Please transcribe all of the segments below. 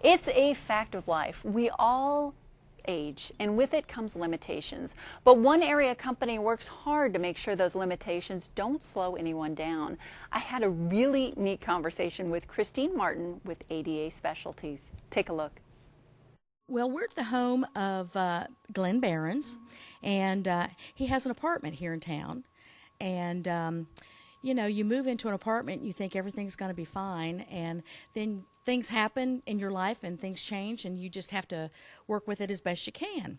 It's a fact of life. We all age, and with it comes limitations. But one area company works hard to make sure those limitations don't slow anyone down. I had a really neat conversation with Christine Martin with ADA Specialties. Take a look. Well, we're at the home of Glenn Behrens, and he has an apartment here in town. And, you know, you move into an apartment, you think everything's going to be fine, and then things happen in your life and things change, and you just have to work with it as best you can.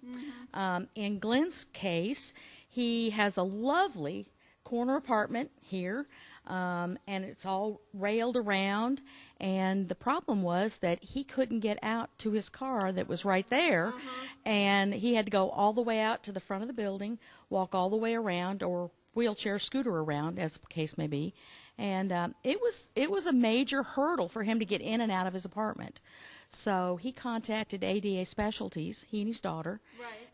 In Glenn's case, he has a lovely corner apartment here, and it's all railed around. And the problem was that he couldn't get out to his car that was right there, and he had to go all the way out to the front of the building, walk all the way around, or wheelchair scooter around, as the case may be. And it was a major hurdle for him to get in and out of his apartment. So he contacted ADA Specialties, he and his daughter,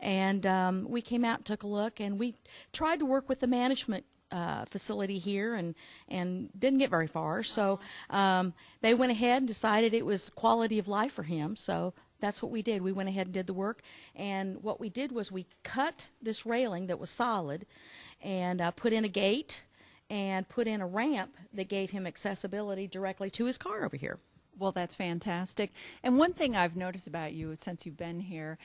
and we came out and took a look, and we tried to work with the management facility here and didn't get very far. So they went ahead and decided it was quality of life for him. So that's what we did. We went ahead and did the work. And what we did was we cut this railing that was solid and put in a gate and put in a ramp that gave him accessibility directly to his car over here. Well, that's fantastic. And one thing I've noticed about you since you've been here,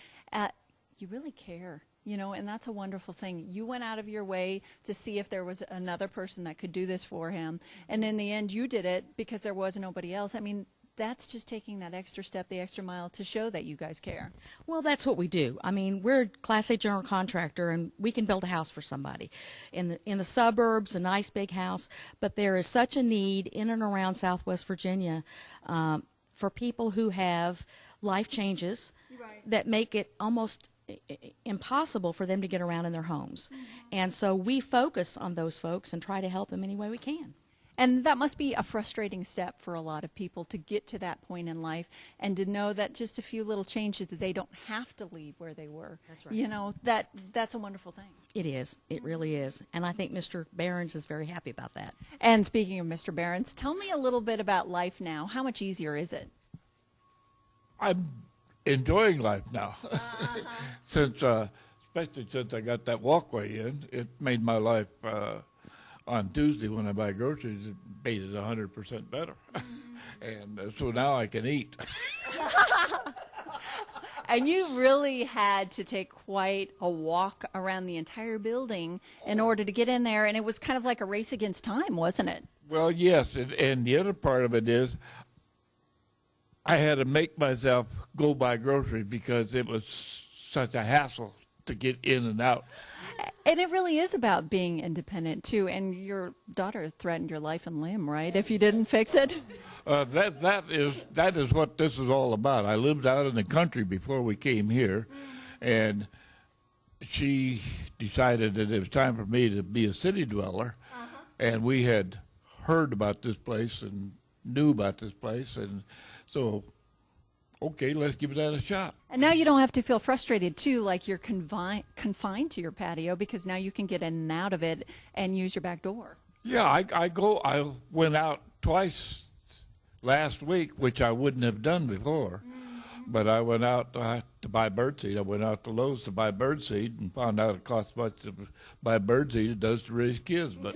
you really care. You know, and that's a wonderful thing. You went out of your way to see if there was another person that could do this for him. And in the end, you did it because there was nobody else. I mean, that's just taking that extra step, the extra mile to show that you guys care. Well, that's what we do. I mean, we're a Class A general contractor, and we can build a house for somebody. In the suburbs, a nice big house. But there is such a need in and around Southwest Virginia for people who have life changes that make it almost impossible for them to get around in their homes. And so we focus on those folks and try to help them any way we can. And that must be a frustrating step for a lot of people to get to that point in life and to know that just a few little changes that they don't have to leave where they were. That's right. You know, that's a wonderful thing. It is. It really is. And I think Mr. Behrens is very happy about that. And speaking of Mr. Behrens, tell me a little bit about life now. How much easier is it? I'm enjoying life now. Especially since I got that walkway in, it made my life on Tuesday when I buy groceries, it made it 100% better. And so now I can eat. And you really had to take quite a walk around the entire building in order to get in there, and it was kind of like a race against time, wasn't it? Well, yes, and the other part of it is I had to make myself go buy groceries because it was such a hassle to get in and out. And it really is about being independent, too. And your daughter threatened your life and limb, right, if you didn't fix it? That is what this is all about. I lived out in the country before we came here, and she decided that it was time for me to be a city dweller. And we had heard about this place and knew about this place, and so, okay, let's give that a shot. And now you don't have to feel frustrated, too, like you're confined to your patio, because now you can get in and out of it and use your back door. Yeah, I went out twice last week, which I wouldn't have done before. But I went out to buy birdseed. I went out to Lowe's to buy birdseed and found out it costs much to buy birdseed it does to raise kids. But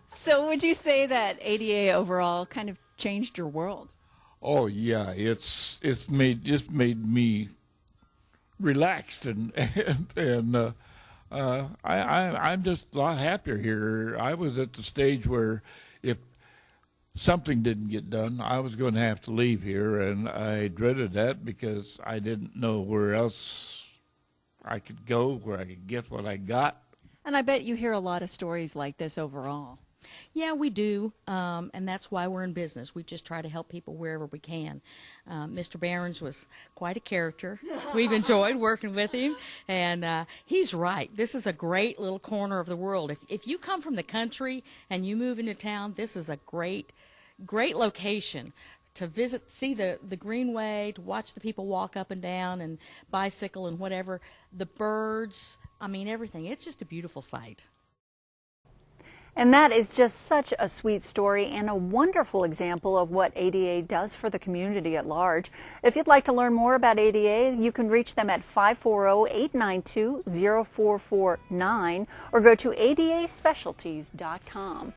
So would you say that ADA overall kind of changed your world? oh yeah, it's made me relaxed and I'm just a lot happier here. I was at the stage where if something didn't get done, I was going to have to leave here, and I dreaded that because I didn't know where else I could go, where I could get what I got. And I bet you hear a lot of stories like this overall. Yeah, we do, and that's why we're in business. We just try to help people wherever we can. Mr. Behrens was quite a character. We've enjoyed working with him, and he's right. This is a great little corner of the world. If you come from the country and you move into town, this is a great location to visit, see the greenway, to watch the people walk up and down and bicycle and whatever, the birds, I mean, everything. It's just a beautiful sight. And that is just such a sweet story and a wonderful example of what ADA does for the community at large. If you'd like to learn more about ADA, you can reach them at 540-892-0449 or go to adaspecialties.com.